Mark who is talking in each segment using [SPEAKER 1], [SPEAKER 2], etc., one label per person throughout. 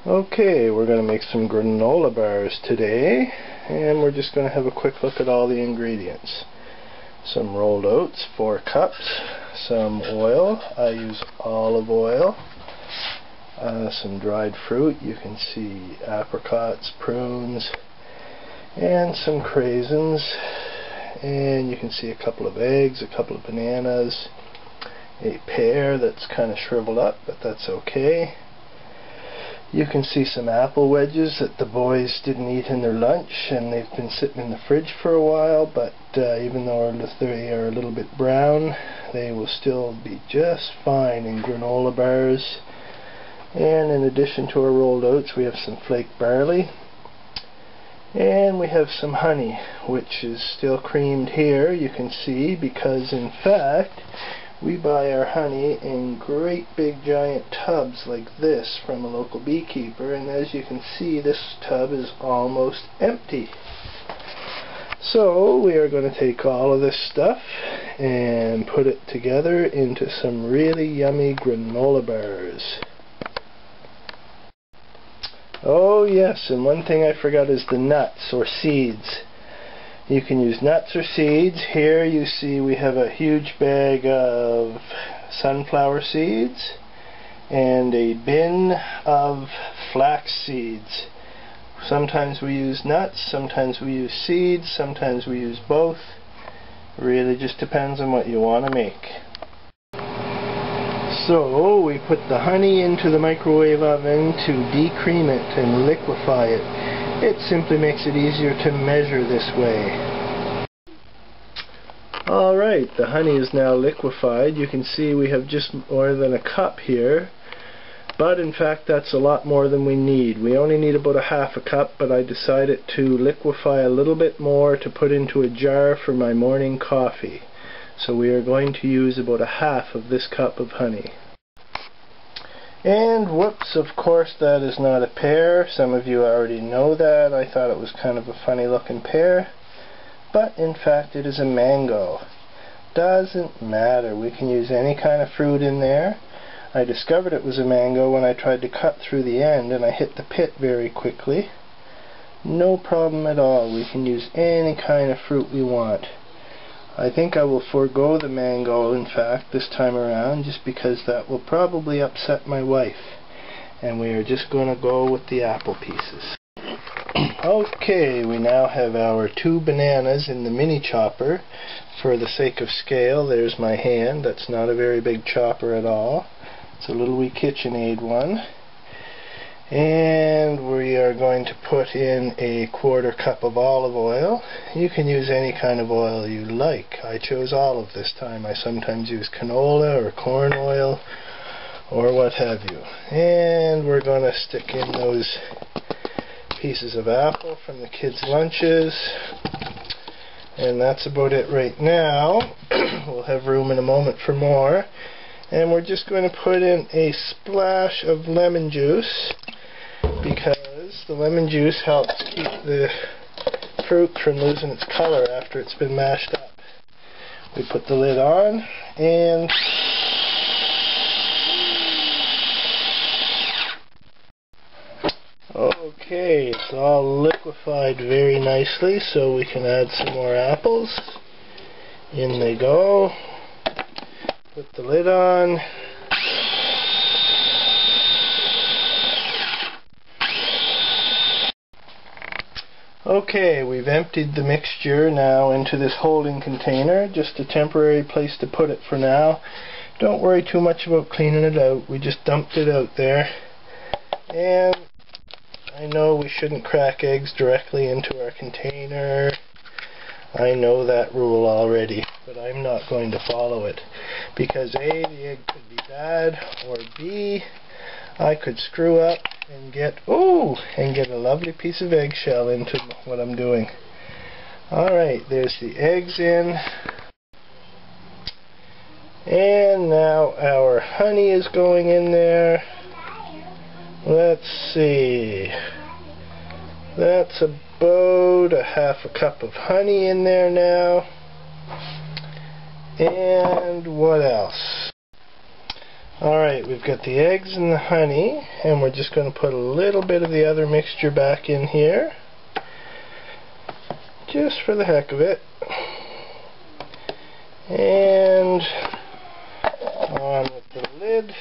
[SPEAKER 1] Okay, we're going to make some granola bars today, and we're just going to have a quick look at all the ingredients. Some rolled oats, 4 cups, some oil, I use olive oil, some dried fruit, you can see apricots, prunes, and some craisins, and you can see a couple of eggs, a couple of bananas, a pear that's kind of shriveled up, but that's okay. You can see some apple wedges that the boys didn't eat in their lunch, and they've been sitting in the fridge for a while, but even though they are a little bit brown, they will still be just fine in granola bars. And in addition to our rolled oats, we have some flaked barley, and we have some honey, which is still creamed here, you can see, because in fact we buy our honey in great big giant tubs like this from a local beekeeper, and as you can see, this tub is almost empty. So we are going to take all of this stuff and put it together into some really yummy granola bars. Oh yes, and one thing I forgot is the nuts or seeds. You can use nuts or seeds. Here you see we have a huge bag of sunflower seeds and a bin of flax seeds. Sometimes we use nuts, sometimes we use seeds, sometimes we use both. Really just depends on what you want to make. So we put the honey into the microwave oven to decream it and liquefy it. It simply makes it easier to measure this way. Alright, the honey is now liquefied. You can see we have just more than a cup here, but in fact that's a lot more than we need. We only need about a half a cup, but I decided to liquefy a little bit more to put into a jar for my morning coffee. So we are going to use about a half of this cup of honey. And whoops, of course that is not a pear. Some of you already know that. I thought it was kind of a funny looking pear, but in fact it is a mango. Doesn't matter, we can use any kind of fruit in there. I discovered it was a mango when I tried to cut through the end and I hit the pit very quickly. No problem at all, we can use any kind of fruit we want. I think I will forego the mango, in fact, this time around, just because that will probably upset my wife. And we are just going to go with the apple pieces. Okay, we now have our 2 bananas in the mini chopper. For the sake of scale, there's my hand. That's not a very big chopper at all. It's a little wee KitchenAid one. And we are going to put in a 1/4 cup of olive oil. You can use any kind of oil you like. I chose olive this time. I sometimes use canola or corn oil or what have you. And we're going to stick in those pieces of apple from the kids' lunches. And that's about it right now. We'll have room in a moment for more. And we're just going to put in a splash of lemon juice, because the lemon juice helps keep the fruit from losing its color after it's been mashed up. We put the lid on, and okay, it's all liquefied very nicely, so we can add some more apples. In they go. Put the lid on. Okay, we've emptied the mixture now into this holding container, just a temporary place to put it for now. Don't worry too much about cleaning it out, we just dumped it out there. And I know we shouldn't crack eggs directly into our container. I know that rule already, but I'm not going to follow it, because A, the egg could be bad, or B, I could screw up and get a lovely piece of eggshell into what I'm doing. Alright, there's the eggs in. And now our honey is going in there. Let's see. That's about a half a cup of honey in there now. And what else? Alright, we've got the eggs and the honey, and we're just going to put a little bit of the other mixture back in here, just for the heck of it. And on with the lid.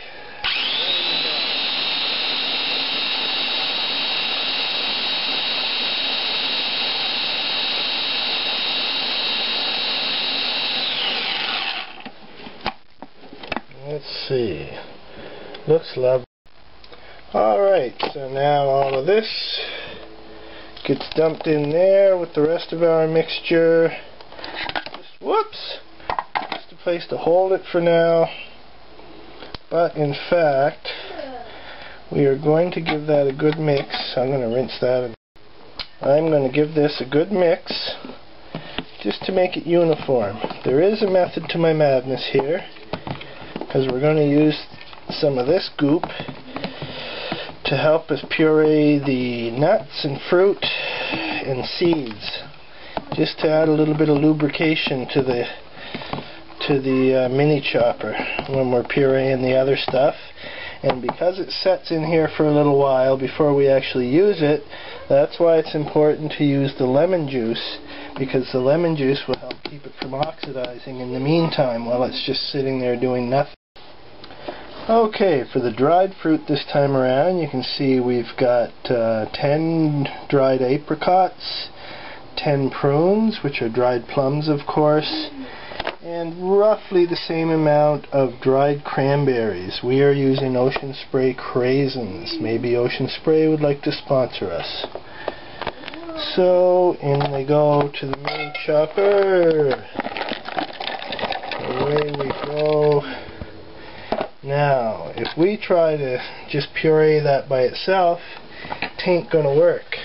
[SPEAKER 1] Let's see. Looks lovely. Alright, so now all of this gets dumped in there with the rest of our mixture. Whoops! Just a place to hold it for now. But in fact, we are going to give that a good mix. I'm going to rinse that. I'm going to give this a good mix just to make it uniform. There is a method to my madness here, because we're going to use some of this goop to help us puree the nuts and fruit and seeds, just to add a little bit of lubrication to the mini chopper when we're pureeing the other stuff. And because it sets in here for a little while before we actually use it, that's why it's important to use the lemon juice, because the lemon juice will help keep it from oxidizing in the meantime while it's just sitting there doing nothing. Okay, for the dried fruit this time around, you can see we've got 10 dried apricots, 10 prunes, which are dried plums of course, and roughly the same amount of dried cranberries. We are using Ocean Spray craisins. Maybe Ocean Spray would like to sponsor us. So, in they go to the mini chopper. Away we go. Now, if we try to just puree that by itself, it ain't gonna work.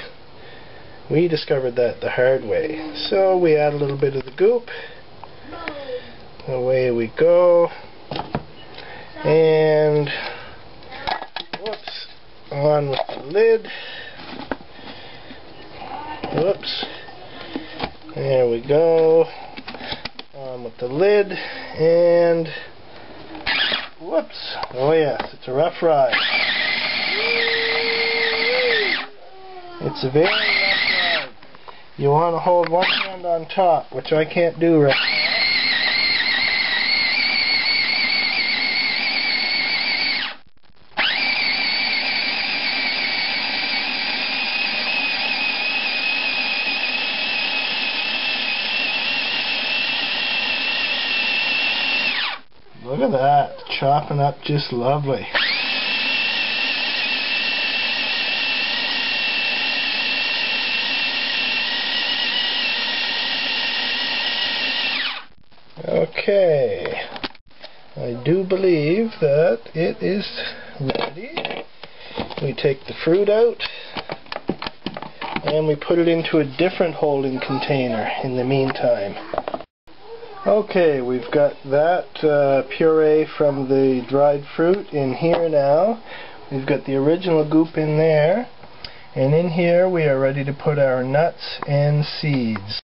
[SPEAKER 1] We discovered that the hard way. So we add a little bit of the goop. Away we go. And whoops, on with the lid. Whoops. There we go. On with the lid, and whoops. Oh yes, it's a rough ride. It's a very rough ride. You want to hold one hand on top, which I can't do right now. Look at that, chopping up just lovely. Okay, I do believe that it is ready. We take the fruit out and we put it into a different holding container in the meantime. Okay, we've got that puree from the dried fruit in here now. We've got the original goop in there. And in here we are ready to put our nuts and seeds.